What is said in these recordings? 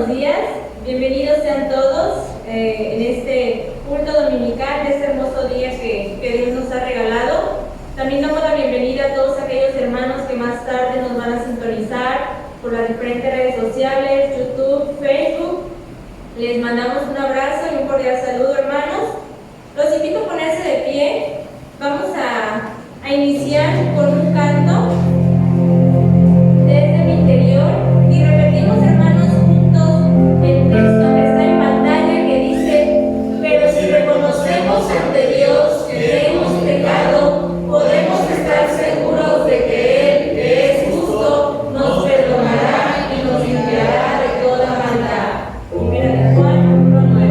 buenos días. Bienvenidos sean todos en este culto dominical, de este hermoso día que Dios nos ha regalado. También damos la bienvenida a todos aquellos hermanos que más tarde nos van a sintonizar por las diferentes redes sociales, YouTube, Facebook. Les mandamos un abrazo y un cordial saludo, hermanos. Los invito a ponerse de pie. Vamos a iniciar con un canto desde mi interior y repetimos, hermanos, juntos el texto que está en pantalla que dice: pero si reconocemos ante Dios que hemos pecado, podemos estar seguros de que Él, que es justo, nos perdonará y nos limpiará de toda maldad. Primera de Juan 1:9.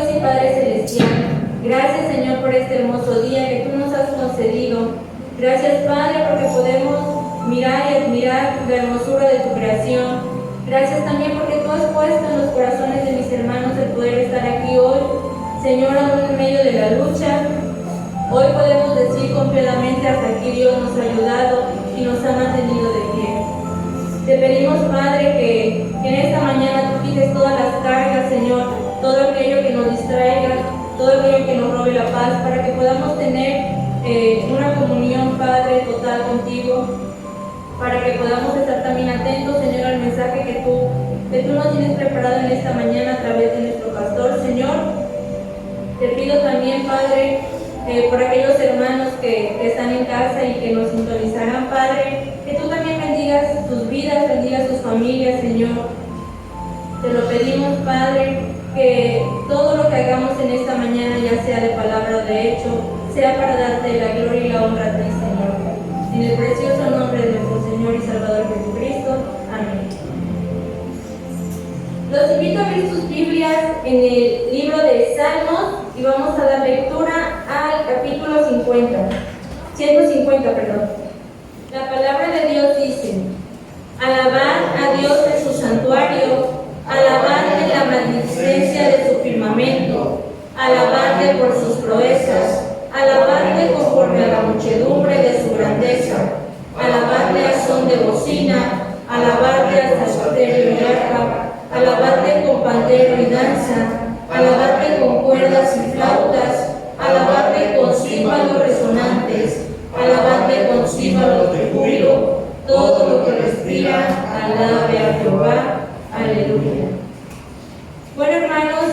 Dios y Padre Celestial, gracias Señor por este hermoso día que tú nos has concedido. Gracias Padre porque podemos mirar y admirar la hermosura de tu creación. Gracias también porque tú has puesto en los corazones de mis hermanos el poder estar aquí hoy. Señor, aún en medio de la lucha, hoy podemos decir confiadamente hasta aquí Dios nos ha ayudado y nos ha mantenido de pie. Te pedimos, Padre, que en esta mañana tú quites todas las cargas, Señor, todo aquello que nos distraiga, todo aquello que nos robe la paz, para que podamos tener una comunión, Padre, total contigo, para que podamos estar también atentos, Señor, al mensaje que tú nos tienes preparado en esta mañana a través de nuestro pastor, Señor. Te pido también, Padre, por aquellos hermanos que están en casa y que nos sintonizarán, Padre, que tú también bendigas sus vidas, bendigas sus familias, Señor. Te lo pedimos, Padre, que todo lo que hagamos en esta mañana, ya sea de palabra o de hecho, sea para darte la gloria y la honra a ti, Señor. En el precioso nombre de nuestro Señor y Salvador Jesucristo. Amén. Los invito a abrir sus Biblias en el libro de Salmos y vamos a dar lectura al capítulo 150, perdón. La palabra de Dios dice: alabad a Dios en su santuario, alabad en la magnificencia de su firmamento, alabadle por sus proezas, alabadle conforme a la muchedumbre de su grandeza, alabadle a son de bocina, alabadle a salterio y arpa, alabadle con pandero y danza, alabadle con cuerdas y flautas, alabadle con címbalos resonantes, alabadle con címbalos de júbilo, todo lo que respira, alabe a Jehová. Aleluya. Bueno, hermanos,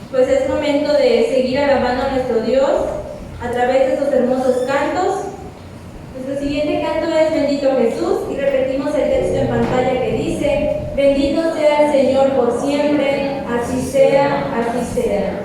pues es momento de seguir alabando a nuestro Dios a través de estos hermosos cantos. Nuestro siguiente canto es Bendito Jesús y repetimos el texto en pantalla que dice: bendito sea el Señor por siempre, así sea, así sea.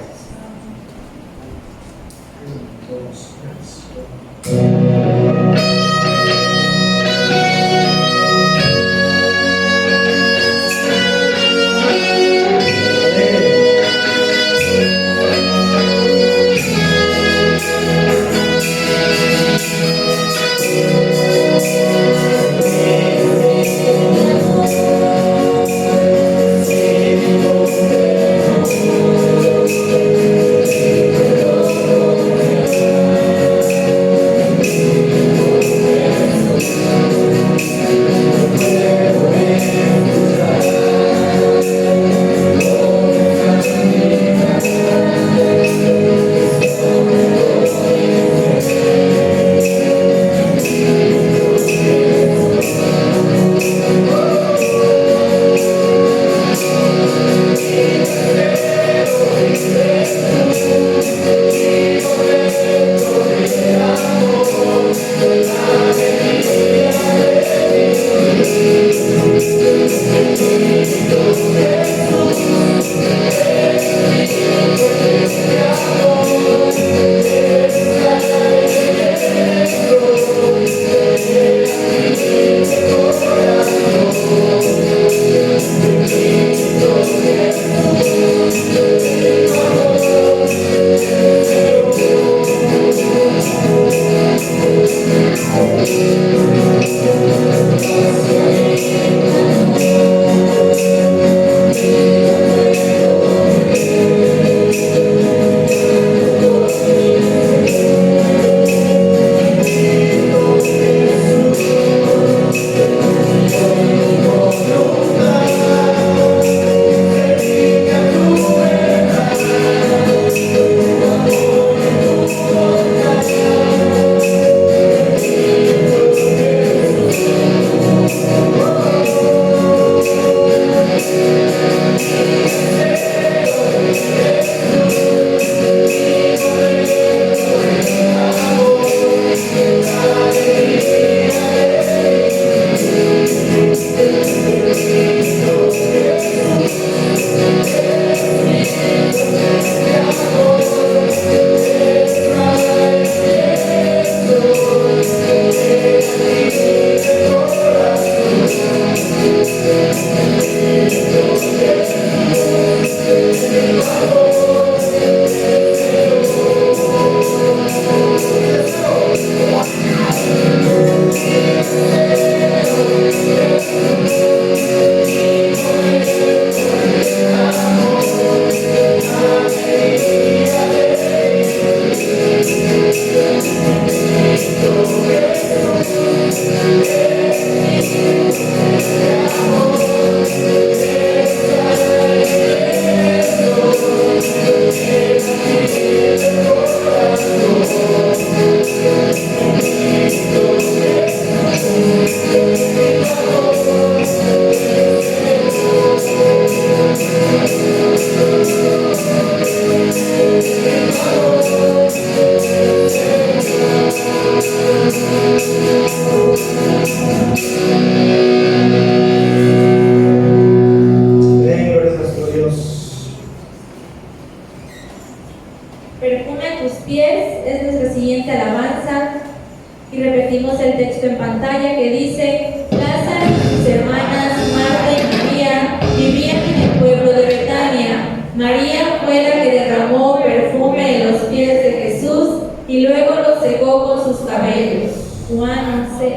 visto en pantalla que dice: Lázaro y sus hermanas Marta y María vivían en el pueblo de Betania. María fue la que derramó perfume en los pies de Jesús y luego los secó con sus cabellos. Juan 11:2.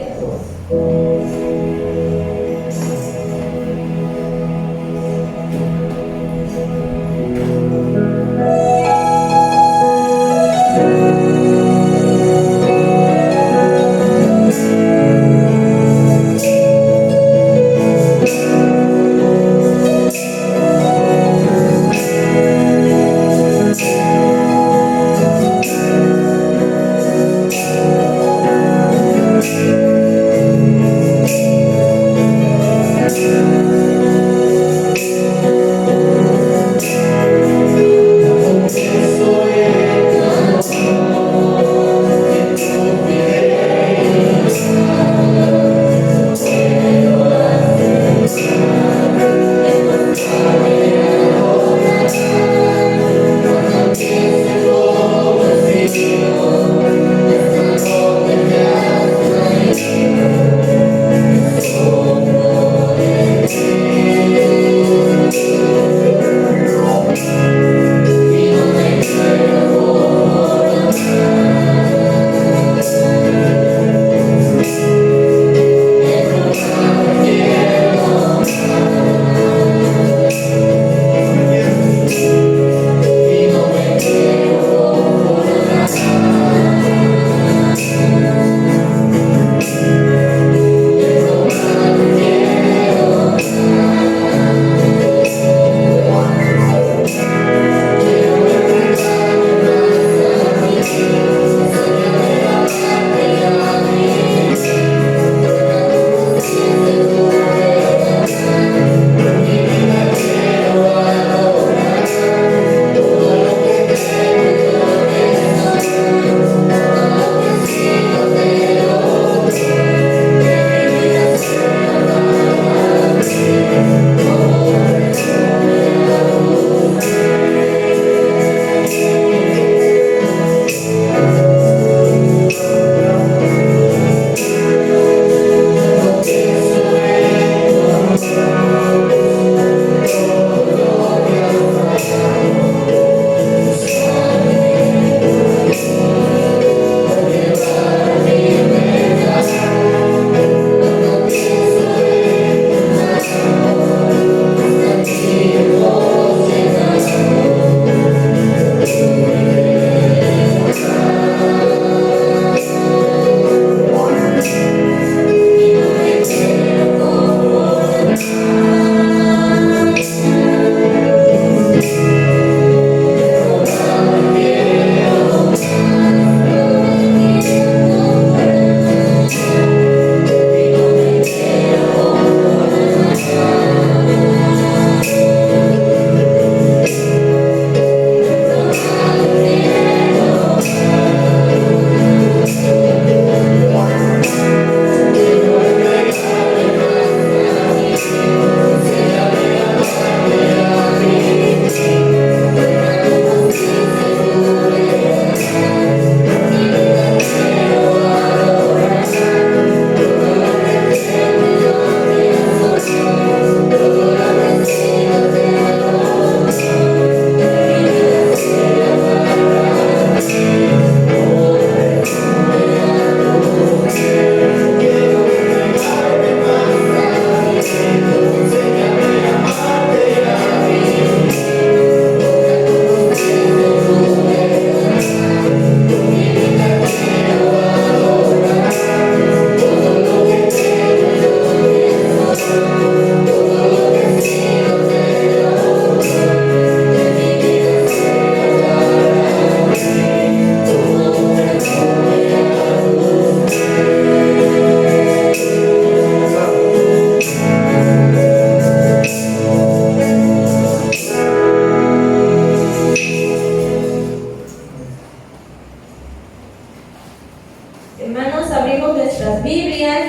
Hermanos, abrimos nuestras Biblias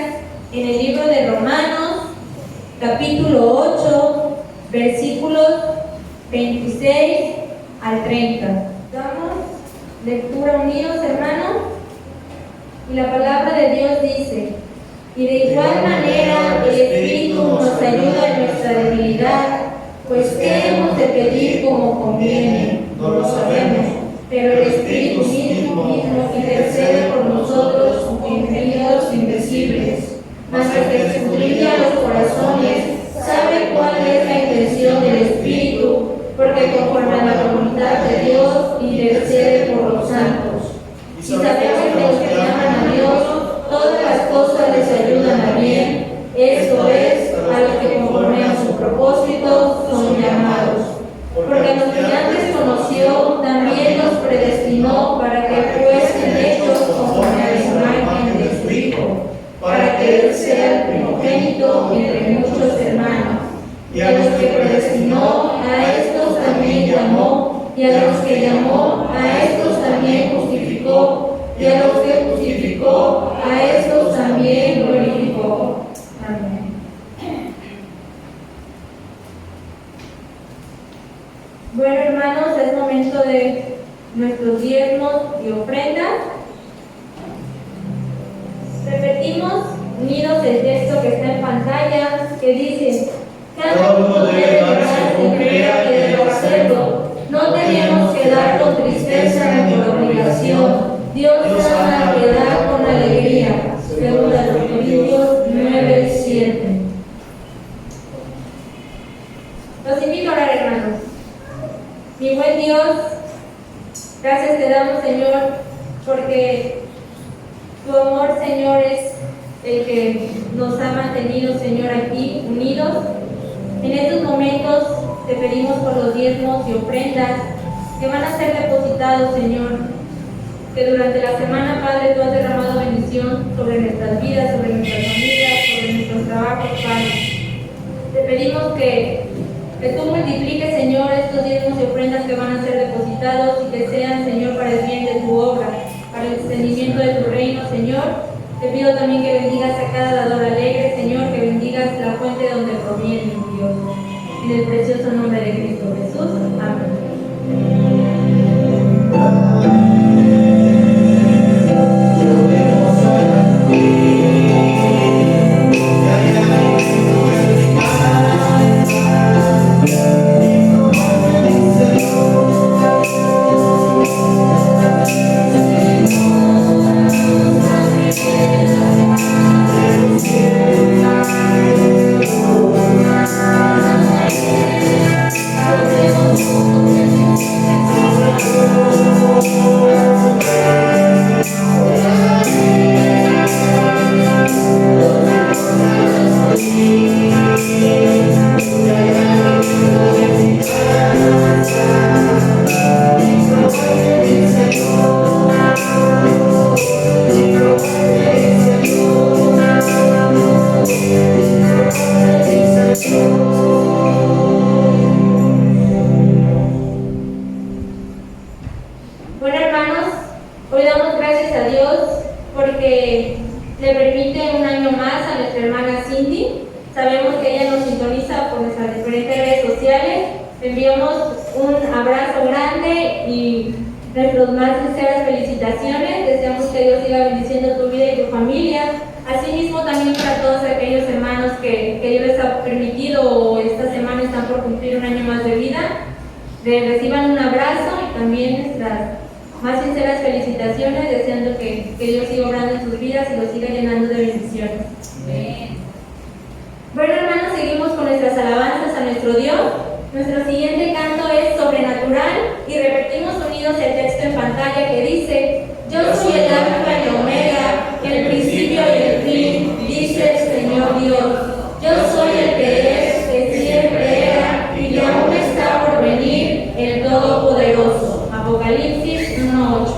en el libro de Romanos, capítulo 8, versículos 26 al 30. Damos lectura unidos, hermanos, y la palabra de Dios dice: Y de igual manera el Espíritu nos ayuda en nuestra debilidad, pues ¿qué hemos de pedir como conviene? No lo sabemos, pero el Espíritu mismo intercede por nosotros con gemidos indecibles. Mas el que escudriña los corazones sabe cuál es la intención del Espíritu, porque conforme a la voluntad de Dios intercede por los santos. Y sabemos que los que aman a Dios, todas las cosas les ayudan a bien, esto es, a los que conforme a su propósito son llamados. Porque a los que antes conoció, también los predestinó para que fuesen hechos conforme a la imagen de su Hijo, para que Él sea el primogénito entre muchos hermanos. Y a los que predestinó, a estos también llamó, y a los que llamó, a estos también justificó, y a los que justificó, a estos también glorificó. Amén. Bueno, hermanos, es momento de nuestros diezmos y ofrendas. Repetimos unidos el texto que está en pantalla, que dice: cada uno debe dar según crea que debe hacerlo. No tenemos que dar con tristeza ni por obligación. Dios ama al que da con alegría. Segunda de Corintios 9:7. Los invito a orar, hermanos. Mi buen Dios, gracias te damos, Señor, porque tu amor, Señor, es el que nos ha mantenido, Señor, aquí unidos. En estos momentos te pedimos por los diezmos y ofrendas que van a ser depositados, Señor, que durante la semana, Padre, tú has derramado bendición sobre nuestras vidas, sobre nuestras familias, sobre nuestros trabajos, Padre. Te pedimos que tú multipliques, Señor, estos diezmos y ofrendas que van a ser depositados y que sean, Señor, para el bien de tu obra, para el extendimiento de tu reino, Señor. Te pido también que bendigas a cada dador alegre, Señor, que bendigas la fuente de donde proviene, mi Dios. En el precioso nombre de Cristo Jesús. Amén. Reciban un abrazo y también nuestras más sinceras felicitaciones, deseando que Dios siga obrando en sus vidas y los siga llenando de bendiciones. Amén. Bueno, hermanos, seguimos con nuestras alabanzas a nuestro Dios. Nuestro siguiente canto es Sobrenatural y repetimos unidos el texto en pantalla que dice: Yo soy el Alfa y el Omega, el principio y el fin, dice el Señor Dios. Yo soy el que es, que siempre era y que aún está por venir, el Todopoderoso. Apocalipsis 1:8.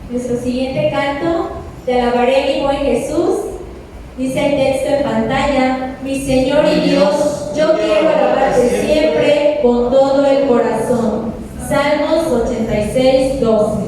Nuestro siguiente canto, Te alabaré mi buen Jesús, dice el texto en pantalla: mi Señor y Dios, yo quiero alabarte siempre con todo el corazón. Salmos 86, 12.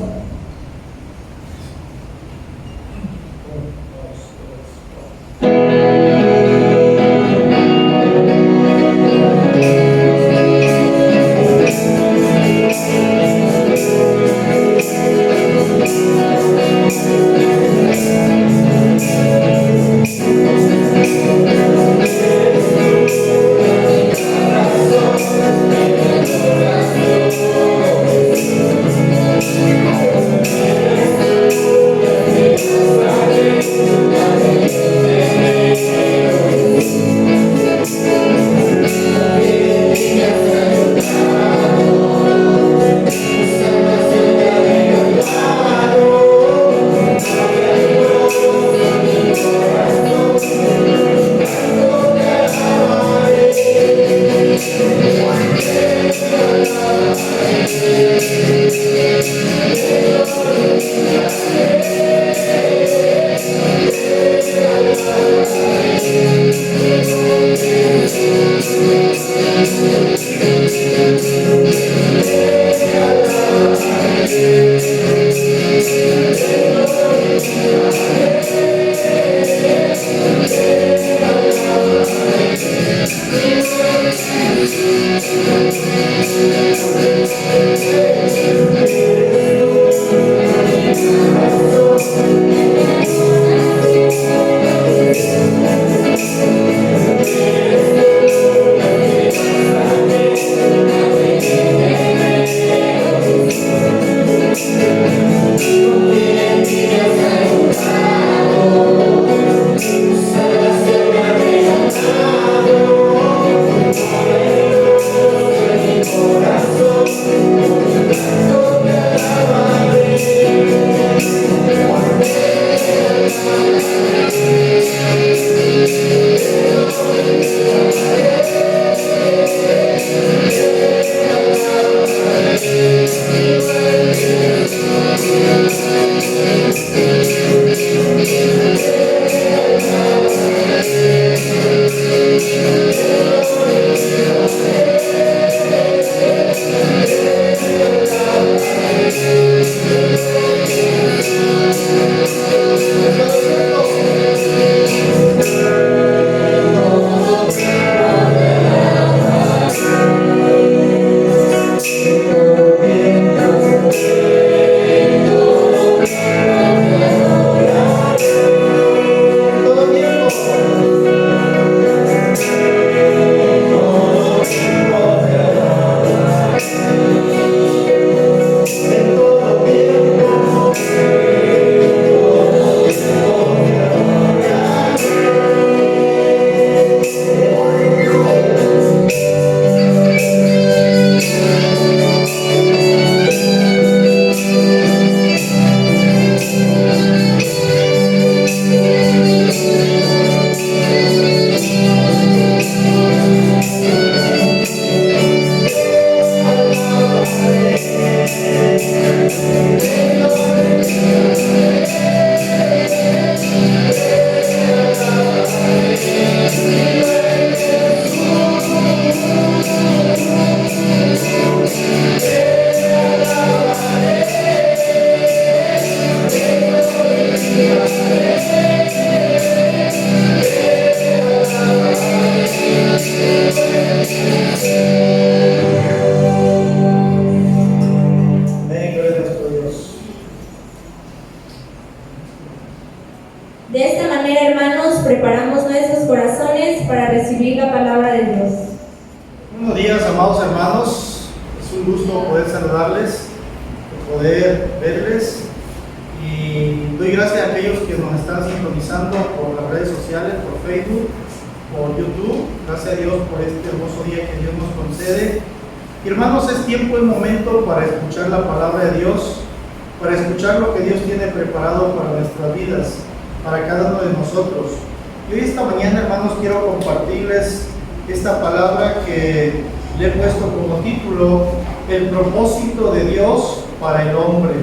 Esta palabra que le he puesto como título: el propósito de Dios para el hombre.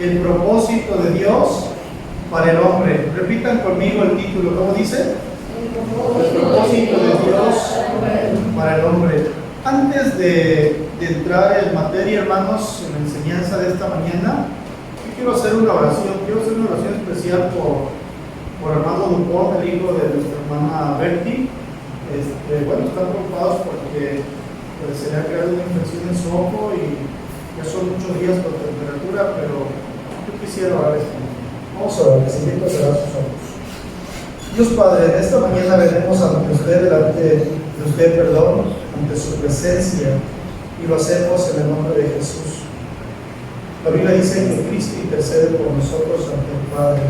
el propósito de Dios para el hombre. Repitan conmigo el título, ¿cómo dice? El propósito de Dios para el hombre. Antes de entrar en materia, hermanos, en la enseñanza de esta mañana, yo quiero hacer una oración. Quiero hacer una oración especial por Armando Dupont, el hijo de nuestra hermana Bertie. Bueno, están preocupados porque se le ha creado una infección en su ojo y ya son muchos días con temperatura, pero yo quisiera orar esta mañana. Vamos a orar, les invito a cerrar sus ojos. Dios Padre, en esta mañana venimos ante usted, ante su presencia, y lo hacemos en el nombre de Jesús. La Biblia dice que Cristo intercede por nosotros ante el Padre.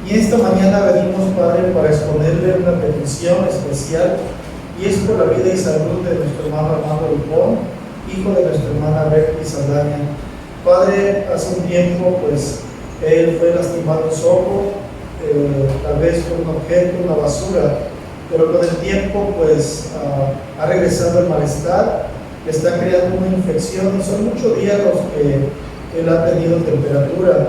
Y esta mañana venimos, Padre, para exponerle una petición especial, y es por la vida y salud de nuestro hermano Armando Dupont, hijo de nuestra hermana Bertie Saldaña. Padre, hace un tiempo, pues, él fue lastimado en su ojo, tal vez por un objeto, una basura, pero con el tiempo, pues, ha regresado el malestar, le está creando una infección, y son muchos días los que él ha tenido temperatura.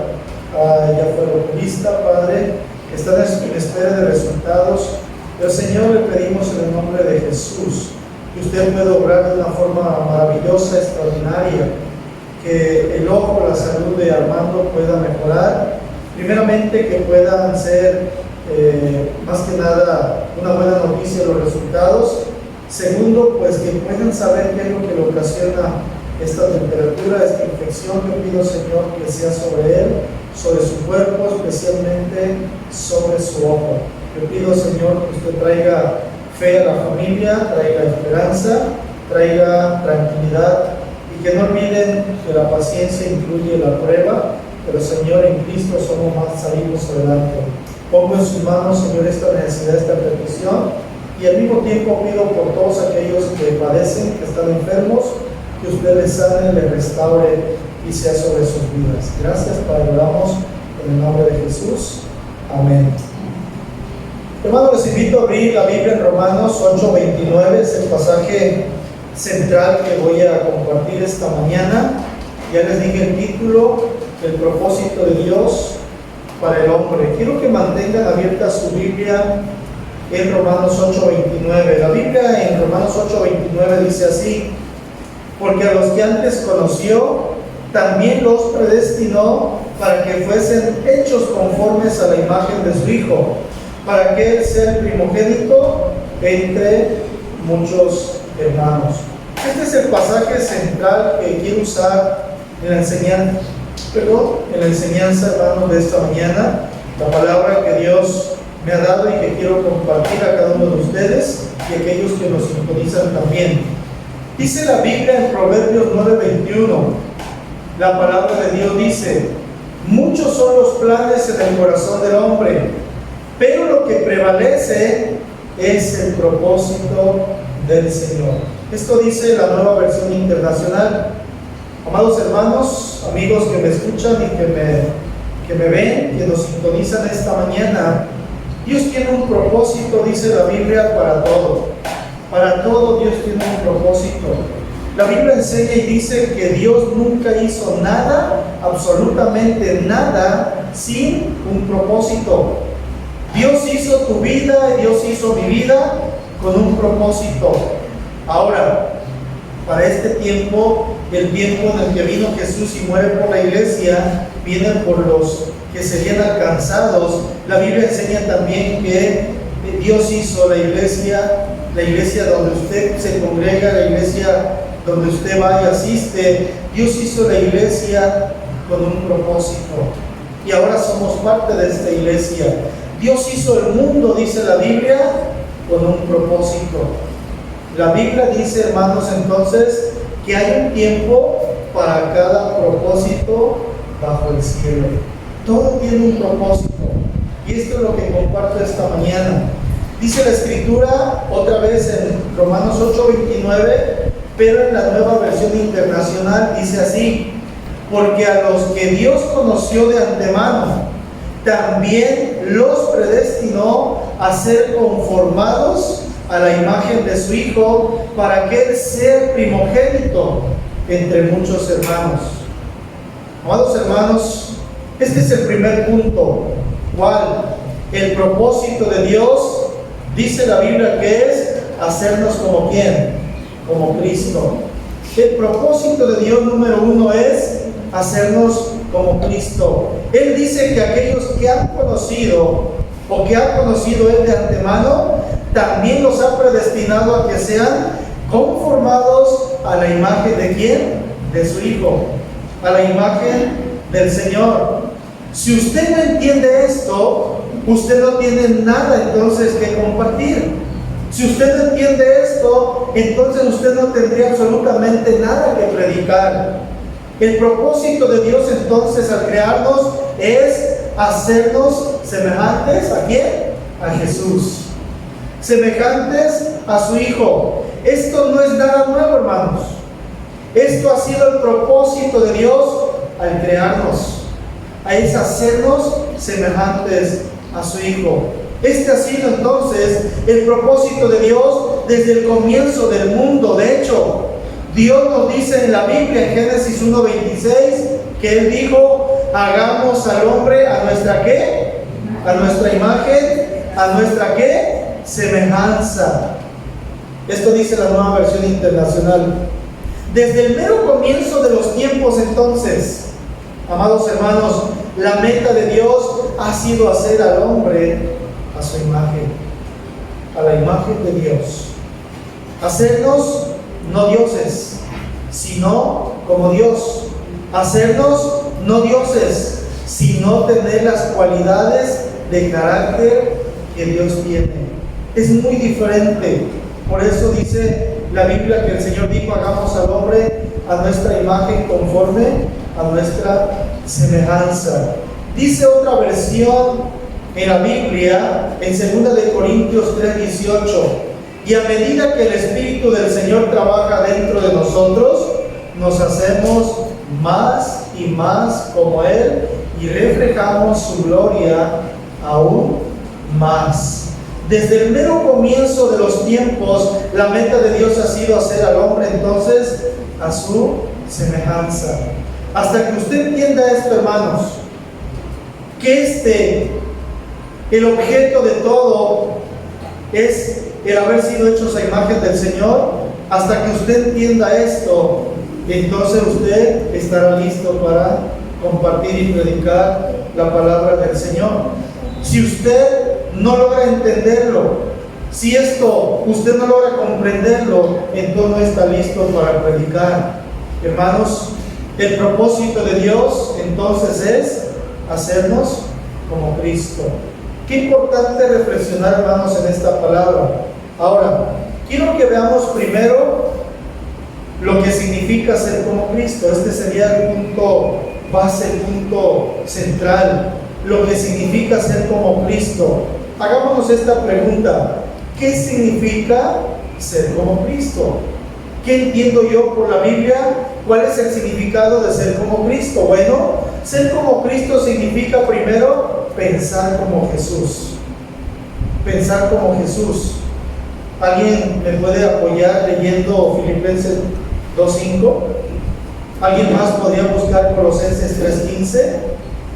Ya fue al oculista, Padre, está en espera de resultados. Pero Señor, le pedimos en el nombre de Jesús que usted pueda obrar de una forma maravillosa, extraordinaria, que el ojo, la salud de Armando pueda mejorar. Primeramente, que puedan ser más que nada una buena noticia los resultados. Segundo, pues que puedan saber qué es lo que le ocasiona esta temperatura, esta infección. Yo pido, Señor, que sea sobre él, sobre su cuerpo, especialmente sobre su ojo. Yo pido, Señor, que usted traiga fe a la familia, traiga esperanza, traiga tranquilidad, y que no olviden que la paciencia incluye la prueba, pero Señor, en Cristo somos más salidos adelante. Pongo en sus manos, Señor, esta necesidad, esta petición, y al mismo tiempo pido por todos aquellos que padecen, que están enfermos, que usted les sane, les restaure y sea sobre sus vidas. Gracias, Padre, oramos en el nombre de Jesús. Amén. Hermanos, les invito a abrir la Biblia en Romanos 8:29, es el pasaje central que voy a compartir esta mañana. Ya les dije el título, el propósito de Dios para el hombre. Quiero que mantengan abierta su Biblia en Romanos 8:29. La Biblia en Romanos 8:29 dice así: porque a los que antes conoció, también los predestinó para que fuesen hechos conformes a la imagen de su Hijo, para que Él sea el primogénito entre muchos hermanos. Este es el pasaje central que quiero usar en la enseñanza, hermanos, de esta mañana. La palabra que Dios me ha dado y que quiero compartir a cada uno de ustedes y aquellos que nos sintonizan también. Dice la Biblia en Proverbios 9:21, la palabra de Dios dice: muchos son los planes en el corazón del hombre, pero lo que prevalece es el propósito del Señor. Esto dice la Nueva Versión Internacional. Amados hermanos, amigos que me escuchan y que me ven, que nos sintonizan esta mañana, Dios tiene un propósito, dice la Biblia, para todo. Para todo Dios tiene un propósito. La Biblia enseña y dice que Dios nunca hizo nada, absolutamente nada, sin un propósito. Dios hizo tu vida y Dios hizo mi vida con un propósito. Ahora, para este tiempo, el tiempo en el que vino Jesús y muere por la iglesia, vienen por los que serían alcanzados. La Biblia enseña también que Dios hizo la iglesia donde usted se congrega, la iglesia donde usted va y asiste. Dios hizo la iglesia con un propósito, y ahora somos parte de esta iglesia. Dios hizo el mundo, dice la Biblia, con un propósito. La Biblia dice, hermanos, entonces, que hay un tiempo para cada propósito bajo el cielo. Todo tiene un propósito, y esto es lo que comparto esta mañana. Dice la Escritura, otra vez en Romanos 8:29, pero en la Nueva Versión Internacional dice así: porque a los que Dios conoció de antemano, también los predestinó a ser conformados a la imagen de su Hijo, para que Él sea primogénito entre muchos hermanos. Amados hermanos, este es el primer punto. ¿Cuál? El propósito de Dios, dice la Biblia, que es hacernos como ¿quién? Como Cristo. El propósito de Dios número uno es hacernos como Cristo. Él dice que aquellos que han conocido o que ha conocido Él de antemano, también los ha predestinado a que sean conformados a la imagen de ¿quién? De su Hijo, a la imagen del Señor. Si usted no entiende esto, usted no tiene nada entonces que compartir. Si usted no entiende esto, entonces usted no tendría absolutamente nada que predicar. El propósito de Dios entonces al crearnos es hacernos semejantes ¿a quién? A Jesús. Semejantes a su Hijo. Esto no es nada nuevo, hermanos. Esto ha sido el propósito de Dios al crearnos. Es hacernos semejantes a su Hijo. Este ha sido entonces el propósito de Dios desde el comienzo del mundo. De hecho, Dios nos dice en la Biblia, en Génesis 1:26, que Él dijo: hagamos al hombre a nuestra ¿qué? A nuestra imagen, a nuestra ¿qué? Semejanza. Esto dice la Nueva Versión Internacional. Desde el mero comienzo de los tiempos entonces, amados hermanos, la meta de Dios ha sido hacer al hombre a su imagen, a la imagen de Dios. Hacernos no dioses, sino como Dios. Hacernos no dioses, sino tener las cualidades de carácter que Dios tiene. Es muy diferente. Por eso dice la Biblia que el Señor dijo: hagamos al hombre a nuestra imagen conforme a nuestra semejanza. Dice otra versión en la Biblia, en 2 de Corintios 3:18: y a medida que el Espíritu del Señor trabaja dentro de nosotros, nos hacemos más y más como Él y reflejamos su gloria aún más. Desde el mero comienzo de los tiempos, la meta de Dios ha sido hacer al hombre entonces a su semejanza. Hasta que usted entienda esto, hermanos, que el objeto de todo es el haber sido hechos a imagen del Señor. Hasta que usted entienda esto, entonces usted estará listo para compartir y predicar la palabra del Señor. Si usted no logra entenderlo, si esto usted no logra comprenderlo, entonces no está listo para predicar. Hermanos, el propósito de Dios entonces es hacernos como Cristo. Qué importante reflexionar, hermanos, en esta palabra. Ahora, quiero que veamos primero lo que significa ser como Cristo. Este sería el punto base, el punto central. Lo que significa ser como Cristo. Hagámonos esta pregunta: ¿qué significa ser como Cristo? ¿Qué entiendo yo por la Biblia? ¿Cuál es el significado de ser como Cristo? Bueno, ser como Cristo significa primero pensar como Jesús. Pensar como Jesús. ¿Alguien me puede apoyar leyendo Filipenses 2:5? ¿Alguien más podría buscar Colosenses 3:15?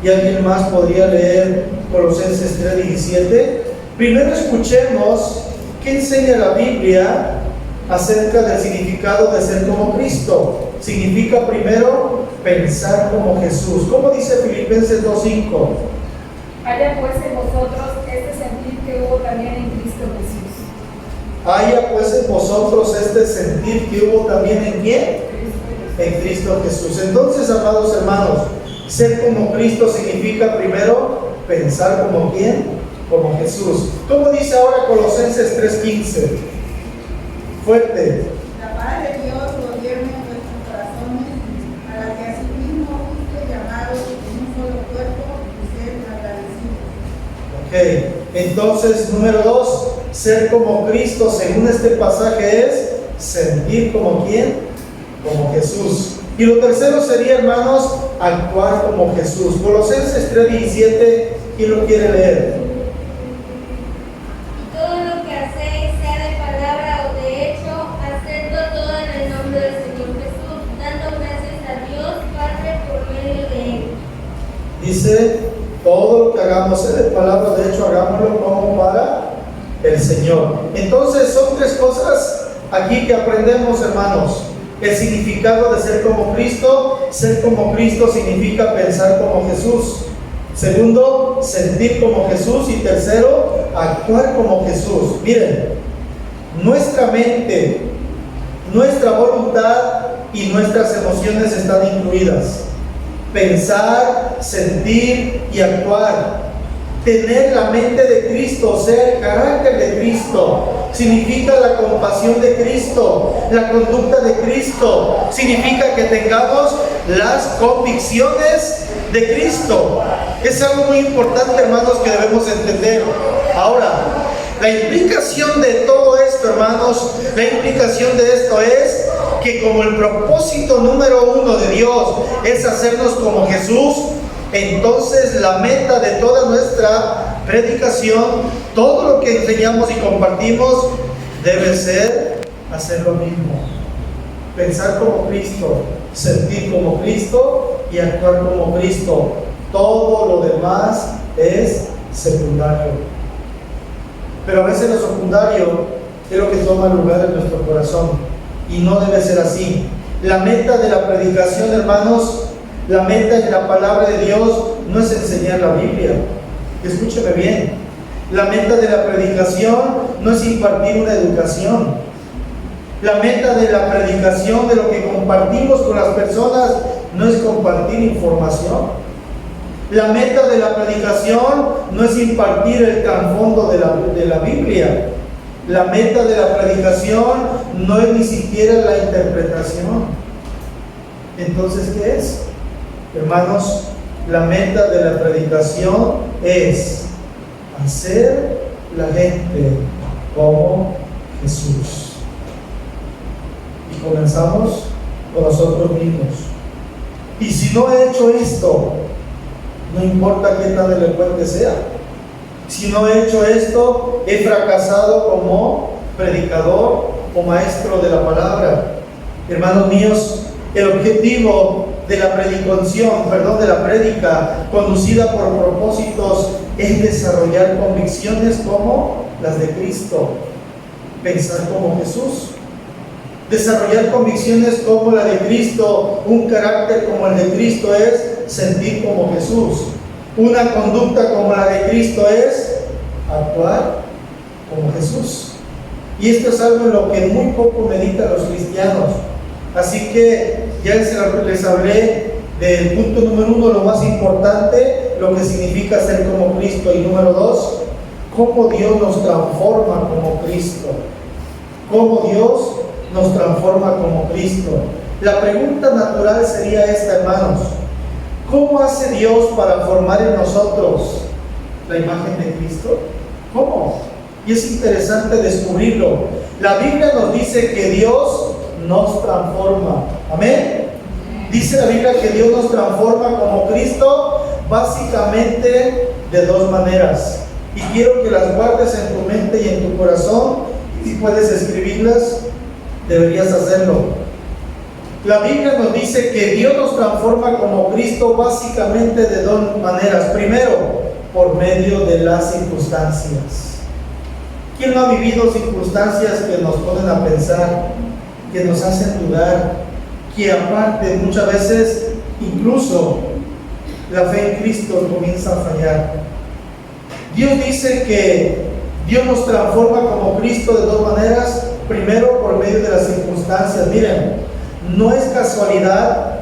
¿Y alguien más podría leer Colosenses 3:17? Primero escuchemos qué enseña la Biblia acerca del significado de ser como Cristo. Significa primero pensar como Jesús. ¿Cómo dice Filipenses 2:5? Haya pues en vosotros este sentir que hubo también en Cristo Jesús. Haya pues en vosotros este sentir que hubo también ¿en quién? En Cristo Jesús. Entonces, amados hermanos, ser como Cristo significa primero pensar como ¿quién? Como Jesús. ¿Cómo dice ahora Colosenses 3:15? Fuerte. La paz de Dios gobierne en nuestros corazones, a la que asimismo fuiste llamados en un solo cuerpo y ser agradecidos. Ok, entonces número 2, ser como Cristo según este pasaje es sentir como ¿quién? Como Jesús. Y lo tercero sería, hermanos, actuar como Jesús. Colosenses 3:17, ¿quién lo quiere leer? Todo lo que hacéis, sea de palabra o de hecho, hacedlo todo en el nombre del Señor Jesús, dando gracias a Dios Padre por medio de Dice, todo lo que hagamos, sea de palabra, de hecho, hagámoslo como para el Señor. Entonces, son tres cosas aquí que aprendemos, hermanos. El significado de ser como Cristo. Ser como Cristo significa pensar como Jesús. Segundo, sentir como Jesús. Y tercero, actuar como Jesús. Miren, nuestra mente, nuestra voluntad y nuestras emociones están incluidas. Pensar, sentir y actuar. Tener la mente de Cristo, o sea, el carácter de Cristo, significa la compasión de Cristo, la conducta de Cristo, significa que tengamos las convicciones de Cristo. Es algo muy importante, hermanos, que debemos entender. Ahora, la implicación de todo esto, hermanos, la implicación de esto es que como el propósito número uno de Dios es hacernos como Jesús, entonces la meta de toda nuestra predicación, todo lo que enseñamos y compartimos, debe ser hacer lo mismo. Pensar como Cristo, sentir como Cristo y actuar como Cristo. Todo lo demás es secundario. Pero a veces lo secundario es lo que toma lugar en nuestro corazón. Y no debe ser así. La meta de la predicación, hermanos, la meta de la palabra de Dios no es enseñar la Biblia. Escúcheme bien. La meta de la predicación no es impartir una educación. La meta de la predicación, de lo que compartimos con las personas, no es compartir información. La meta de la predicación no es impartir el trasfondo de la Biblia. La meta de la predicación no es ni siquiera la interpretación. Entonces, ¿qué es? Hermanos, la meta de la predicación es hacer la gente como Jesús. Y comenzamos con nosotros mismos. Y si no he hecho esto, no importa qué tan elocuente sea. Si no he hecho esto, he fracasado como predicador o maestro de la palabra. Hermanos míos, el objetivo de la de la prédica conducida por propósitos es desarrollar convicciones como las de Cristo, pensar como Jesús, desarrollar convicciones como la de Cristo, un carácter como el de Cristo es sentir como Jesús, una conducta como la de Cristo es actuar como Jesús. Y esto es algo en lo que muy poco meditan los cristianos. Así que ya les hablé del punto número uno, lo más importante, lo que significa ser como Cristo. Y número dos, cómo Dios nos transforma como Cristo. Cómo Dios nos transforma como Cristo. La pregunta natural sería esta, hermanos. ¿Cómo hace Dios para formar en nosotros la imagen de Cristo? ¿Cómo? Y es interesante descubrirlo. La Biblia nos dice que Dios nos transforma. Amén. Dice la Biblia que Dios nos transforma como Cristo, básicamente de dos maneras. Y quiero que las guardes en tu mente y en tu corazón. Y si puedes escribirlas, deberías hacerlo. La Biblia nos dice que Dios nos transforma como Cristo básicamente de dos maneras. Primero, por medio de las circunstancias. ¿Quién no ha vivido circunstancias que nos ponen a pensar, que nos hacen dudar, que aparte muchas veces incluso la fe en Cristo comienza a fallar? Dios dice que Dios nos transforma como Cristo de dos maneras. Primero, por medio de las circunstancias. Miren, no es casualidad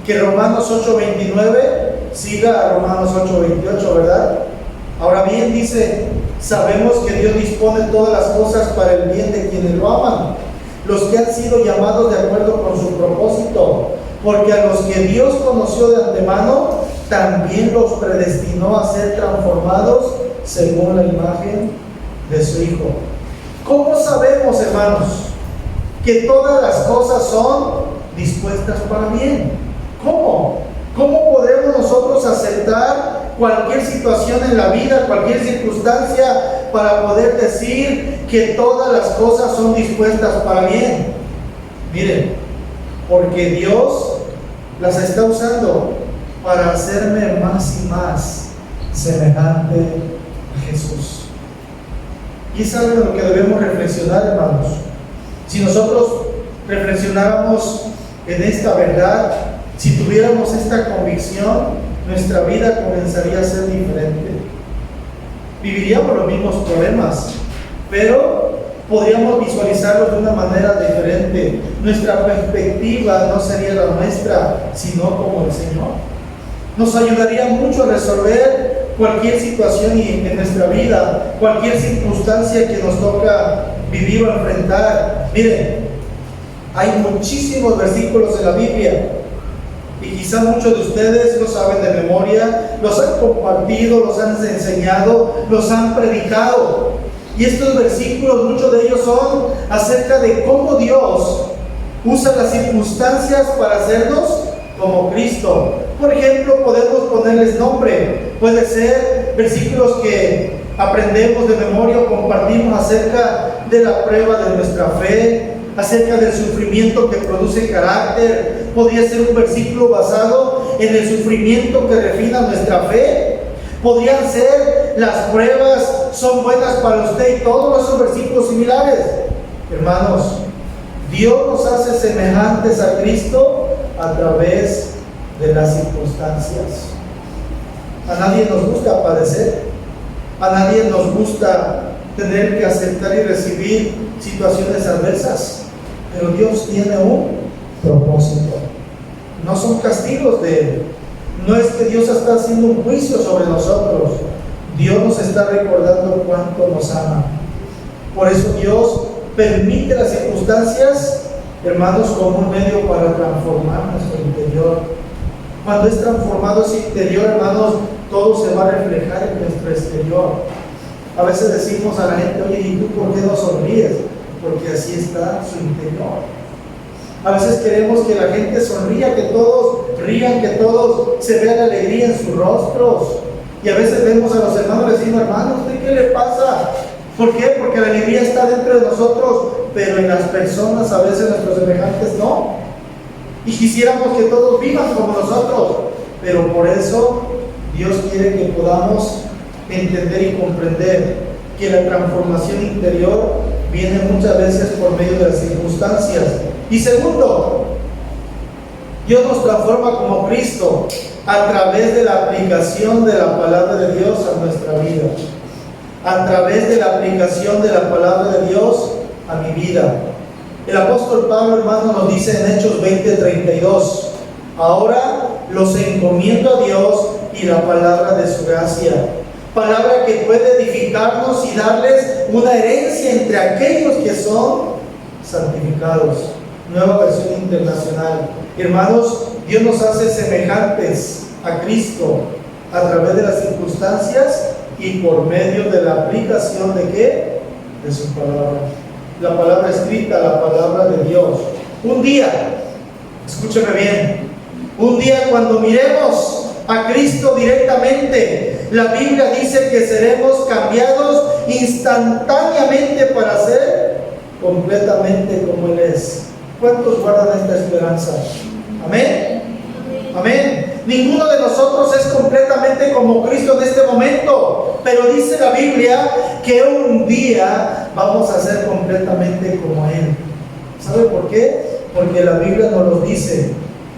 que Romanos 8:29 siga a Romanos 8:28, ¿verdad? Ahora bien, dice, sabemos que Dios dispone todas las cosas para el bien de quienes lo aman, los que han sido llamados de acuerdo con su propósito, porque a los que Dios conoció de antemano, también los predestinó a ser transformados según la imagen de su Hijo. ¿Cómo sabemos, hermanos, que todas las cosas son dispuestas para bien? ¿Cómo? ¿Cómo podremos nosotros aceptar cualquier situación en la vida, cualquier circunstancia, para poder decir que todas las cosas son dispuestas para bien? Miren, porque Dios las está usando para hacerme más y más semejante a Jesús. Y es algo en lo que debemos reflexionar, hermanos. Si nosotros reflexionáramos en esta verdad, si tuviéramos esta convicción, nuestra vida comenzaría a ser diferente. Viviríamos los mismos problemas, pero podríamos visualizarlos de una manera diferente. Nuestra perspectiva no sería la nuestra, sino como el Señor. Nos ayudaría mucho a resolver cualquier situación en nuestra vida, cualquier circunstancia que nos toca vivir o enfrentar. Miren, hay muchísimos versículos en la Biblia y quizás muchos de ustedes lo saben de memoria, los han compartido, los han enseñado, los han predicado. Y estos versículos, muchos de ellos son acerca de cómo Dios usa las circunstancias para hacernos como Cristo. Por ejemplo, podemos ponerles nombre. Puede ser versículos que aprendemos de memoria o compartimos acerca de la prueba de nuestra fe, acerca del sufrimiento que produce carácter. Podría ser un versículo basado en el sufrimiento que refina nuestra fe. Podrían ser las pruebas son buenas para usted y todos esos versículos similares. Hermanos, Dios nos hace semejantes a Cristo a través de las circunstancias. A nadie nos gusta padecer, a nadie nos gusta tener que aceptar y recibir situaciones adversas, pero Dios tiene un propósito. No son castigos de Él. No es que Dios está haciendo un juicio sobre nosotros. Dios nos está recordando cuánto nos ama. Por eso Dios permite las circunstancias, hermanos, como un medio para transformar nuestro interior. Cuando es transformado ese interior, hermanos, todo se va a reflejar en nuestro exterior. A veces decimos a la gente: oye, ¿y tú por qué no sonríes? Porque así está su interior. A veces queremos que la gente sonría, que todos rían, que todos se vean alegría en sus rostros. Y a veces vemos a los hermanos y decimos: hermano, ¿usted qué le pasa? ¿Por qué? Porque la alegría está dentro de nosotros, pero en las personas, a veces nuestros semejantes no. Y quisiéramos que todos vivan como nosotros, pero por eso Dios quiere que podamos entender y comprender que la transformación interior viene muchas veces por medio de las circunstancias. Y segundo, Dios nos transforma como Cristo a través de la aplicación de la palabra de Dios a nuestra vida. A través de la aplicación de la palabra de Dios a mi vida. El apóstol Pablo, hermano, nos dice en Hechos 20:32: ahora los encomiendo a Dios y la palabra de su gracia, palabra que puede edificarnos y darles una herencia entre aquellos que son santificados. Nueva versión internacional. Hermanos, Dios nos hace semejantes a Cristo a través de las circunstancias y por medio de la aplicación de ¿qué? De su palabra. La palabra escrita, la palabra de Dios. Un día, escúcheme bien, un día cuando miremos a Cristo directamente, la Biblia dice que seremos cambiados instantáneamente para ser completamente como Él es. ¿Cuántos guardan esta esperanza? Amén. Amén. Ninguno de nosotros es completamente como Cristo en este momento, pero dice la Biblia que un día vamos a ser completamente como Él. ¿Sabe por qué? Porque la Biblia nos lo dice,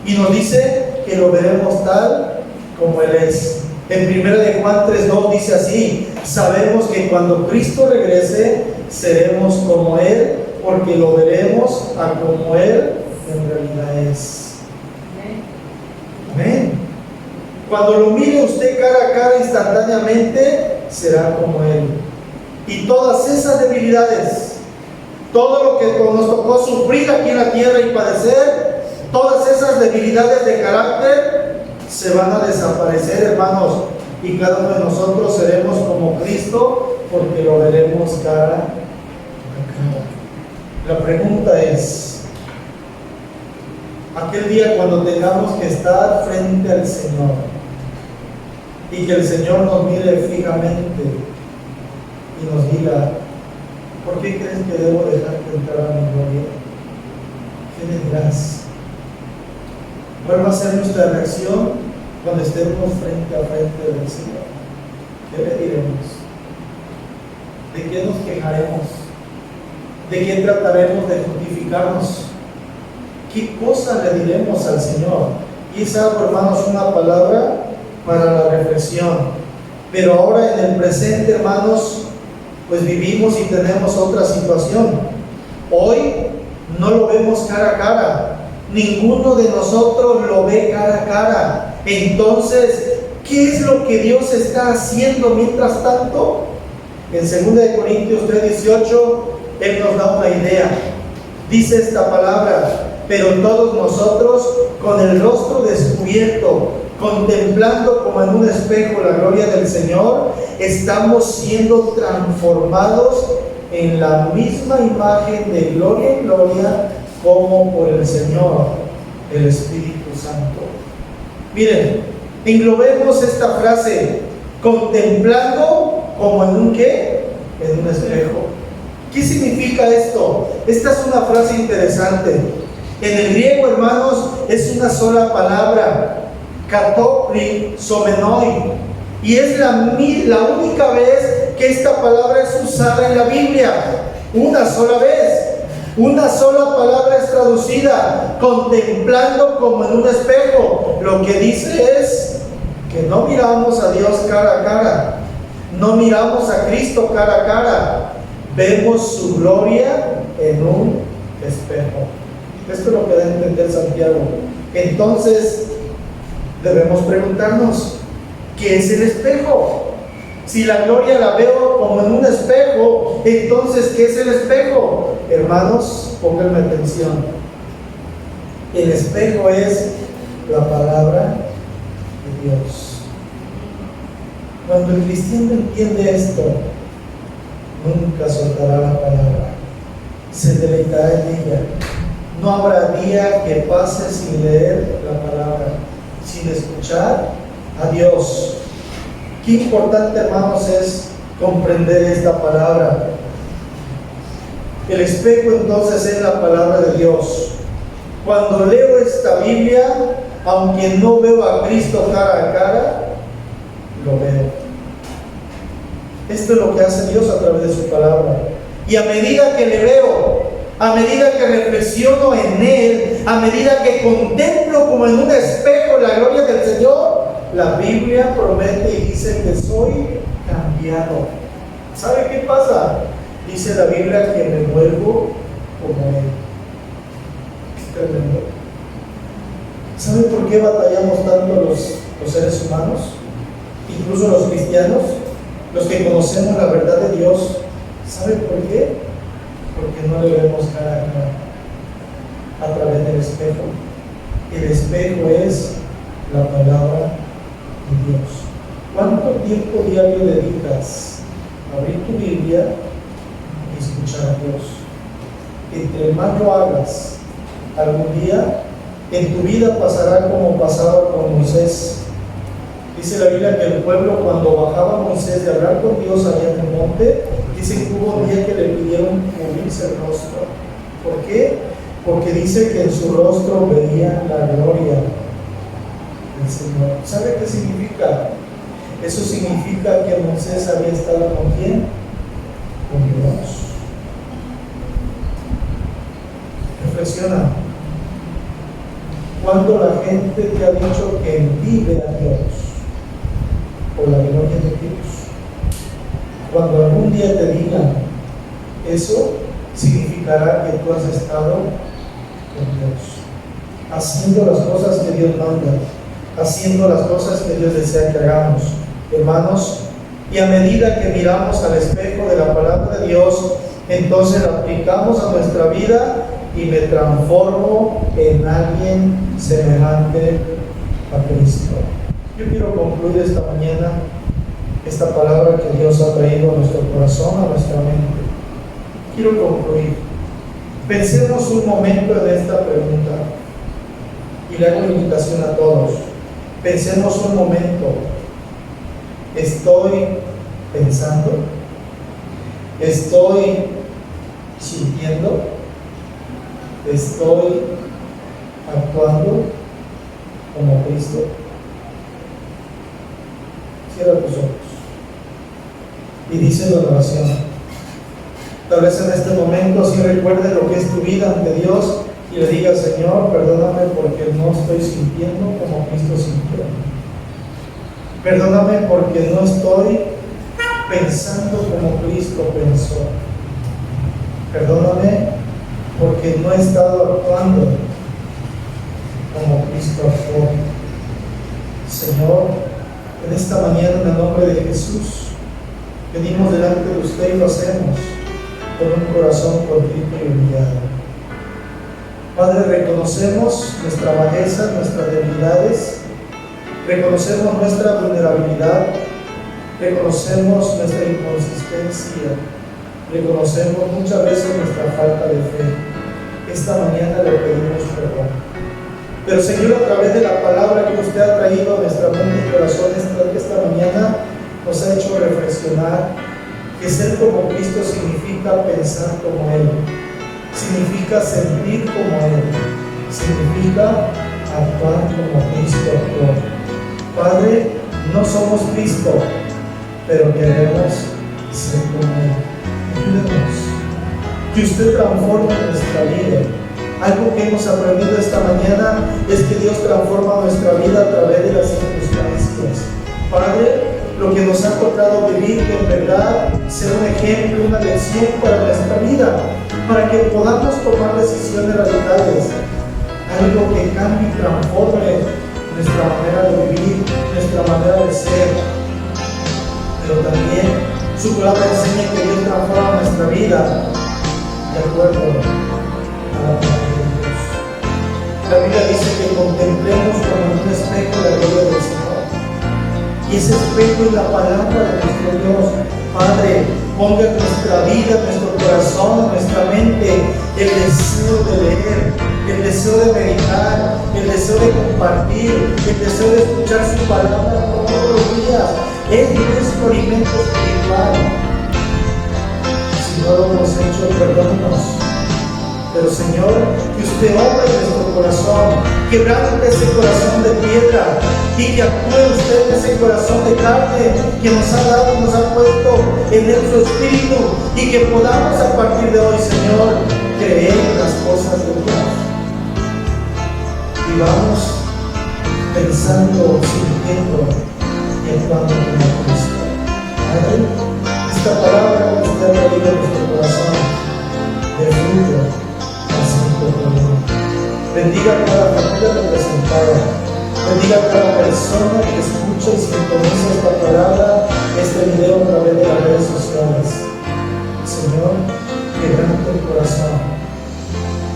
y nos dice que lo veremos tal como Él es. En 1 de Juan 3:2 dice así: sabemos que cuando Cristo regrese seremos como Él, porque lo veremos a como Él en realidad es. Amén. Cuando lo mire usted cara a cara instantáneamente, será como Él. Y todas esas debilidades, todo lo que nos tocó sufrir aquí en la tierra y padecer, todas esas debilidades de carácter se van a desaparecer, hermanos, y cada uno de nosotros seremos como Cristo, porque lo veremos cara a cara. La pregunta es: aquel día cuando tengamos que estar frente al Señor y que el Señor nos mire fijamente y nos diga: ¿por qué crees que debo dejarte entrar a mi gloria? ¿Qué le dirás? ¿Cuál va a ser nuestra reacción? cuando estemos frente a frente del Señor? ¿Qué le diremos? ¿De qué nos quejaremos? ¿De qué trataremos de justificarnos? ¿Qué cosa le diremos al Señor? Y es algo, hermanos, una palabra para la reflexión. Pero ahora en el presente, hermanos, pues vivimos y tenemos otra situación. Hoy no lo vemos cara a cara. Ninguno de nosotros lo ve cara a cara. Entonces, ¿qué es lo que Dios está haciendo mientras tanto? En 2 Corintios 3:18, Él nos da una idea. Dice esta palabra: pero todos nosotros, con el rostro descubierto, contemplando como en un espejo la gloria del Señor, estamos siendo transformados en la misma imagen de gloria en gloria, como por el Señor, el Espíritu Santo. Miren, englobemos esta frase: contemplando como en un ¿qué? En un espejo. ¿Qué significa esto? Esta es una frase interesante. En el griego, hermanos, es una sola palabra, katopri somenoi, y es la única vez que esta palabra es usada en la Biblia. Una sola vez. Una sola palabra es traducida: contemplando como en un espejo. Lo que dice es que no miramos a Dios cara a cara, no miramos a Cristo cara a cara, vemos su gloria en un espejo. Esto es lo que da a entender Santiago. Entonces debemos preguntarnos: ¿qué es el espejo? Si la gloria la veo como en un espejo, entonces ¿qué es el espejo? Hermanos, pónganme atención. El espejo es la palabra de Dios. Cuando el cristiano entiende esto, nunca soltará la palabra, se deleitará en ella. No habrá día que pase sin leer la palabra, sin escuchar a Dios. Qué importante, hermanos, es comprender esta palabra. El espejo entonces es la palabra de Dios. Cuando leo esta Biblia, aunque no veo a Cristo cara a cara, lo veo. Esto es lo que hace Dios a través de su palabra. Y a medida que le veo, a medida que reflexiono en Él, a medida que contemplo como en un espejo la gloria del Señor, la Biblia promete y dice que soy cambiado. ¿Sabe qué pasa? Dice la Biblia que me vuelvo como Él. Es tremendo. ¿Sabe por qué batallamos tanto los seres humanos? Incluso los cristianos, los que conocemos la verdad de Dios. ¿Sabe por qué? Porque no le vemos cara a cara a través del espejo. El espejo es la palabra de Dios. ¿Cuánto tiempo diario dedicas a abrir tu Biblia y escuchar a Dios? Entre más lo hagas, algún día en tu vida pasará como pasaba con Moisés. Dice la Biblia que el pueblo, cuando bajaba Moisés de hablar con Dios allá en el monte, dice que hubo un día que le pidieron cubrirse el rostro. ¿Por qué? Porque dice que en su rostro veía la gloria del Señor. ¿Sabe qué significa? Eso significa que Moisés había estado ¿con quién? Con Dios. Reflexiona. Cuando la gente te ha dicho que vive a Dios por la gloria de Dios, cuando algún día te digan eso, significará que tú has estado con Dios, haciendo las cosas que Dios manda, haciendo las cosas que Dios desea que hagamos, hermanos. Y a medida que miramos al espejo de la palabra de Dios, entonces la aplicamos a nuestra vida y me transformo en alguien semejante a Cristo. Yo quiero concluir esta mañana esta palabra que Dios ha traído a nuestro corazón, a nuestra mente. Quiero concluir. Pensemos un momento en esta pregunta y le hago una invitación a todos. Pensemos un momento. ¿Estoy pensando? ¿Estoy sintiendo? ¿Estoy actuando como Cristo? Cierra tus ojos y dice la oración. Tal vez en este momento sí recuerde lo que es tu vida ante Dios y le diga: Señor, perdóname porque no estoy sintiendo como Cristo sintió. Perdóname porque no estoy pensando como Cristo pensó. Perdóname porque no he estado actuando como Cristo actuó. Señor, en esta mañana, en el nombre de Jesús, venimos delante de usted y lo hacemos con un corazón contrito y humillado. Padre, reconocemos nuestra bajeza, nuestras debilidades, reconocemos nuestra vulnerabilidad, reconocemos nuestra inconsistencia, reconocemos muchas veces nuestra falta de fe. Esta mañana le pedimos perdón. Pero Señor, a través de la palabra que usted ha traído a nuestra mente y corazón esta mañana, nos ha hecho reflexionar que ser como Cristo significa pensar como Él, significa sentir como Él, significa actuar como Cristo actuó. Padre, no somos Cristo, pero queremos ser como Él. Ayúdenos, que usted transforme nuestra vida. Algo que hemos aprendido esta mañana es que Dios transforma nuestra vida a través de las circunstancias. Padre, lo que nos ha tocado vivir, que en verdad sea un ejemplo, una lección para nuestra vida, para que podamos tomar decisiones radicales, algo que cambie y transforme nuestra manera de vivir, nuestra manera de ser. Pero también su palabra enseña que Dios transforma nuestra vida de acuerdo a la palabra de Dios. La Biblia dice que contemplemos como en un espejo la gloria del Señor. Y ese espejo es la palabra de nuestro Dios. Padre, ponga en nuestra vida, en nuestro corazón, en nuestra mente, el deseo de leer, el deseo de meditar, el deseo de compartir, el deseo de escuchar su palabra todos los días. Es nuestro alimento espiritual. Si no lo hemos hecho, perdónanos. Pero Señor, que usted obra en nuestro corazón, quebrante ese corazón de piedra y que actúe usted en ese corazón de carne que nos ha dado y nos ha puesto en él su espíritu, y que podamos a partir de hoy, Señor, creer en las cosas de Dios. Y vamos pensando, sintiendo y actuando como Cristo. Padre, esta palabra que usted ha traído en nuestro corazón de fruto. Bendiga a cada familia representada, bendiga a cada persona que escucha y sintoniza esta palabra, este video a través de las redes sociales. Señor, quebrante el corazón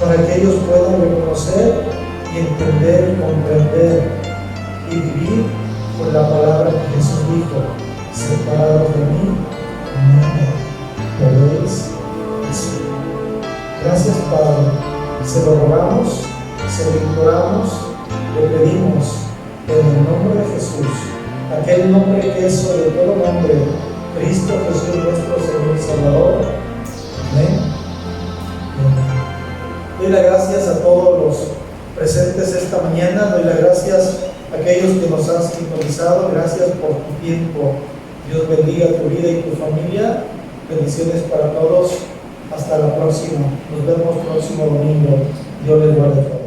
para que ellos puedan reconocer y entender, comprender y vivir por la palabra que Jesús dijo: separados de mí, nada podéis hacer. Gracias, Padre. Se lo rogamos, se lo imploramos, le pedimos en el nombre de Jesús, aquel nombre que es sobre todo nombre, Cristo Jesús nuestro Señor y Salvador. Amén. Doy las gracias a todos los presentes esta mañana, doy las gracias a aquellos que nos han sintonizado, gracias por tu tiempo. Dios bendiga tu vida y tu familia. Bendiciones para todos. Hasta la próxima. Nos vemos próximo domingo. Dios les guarde.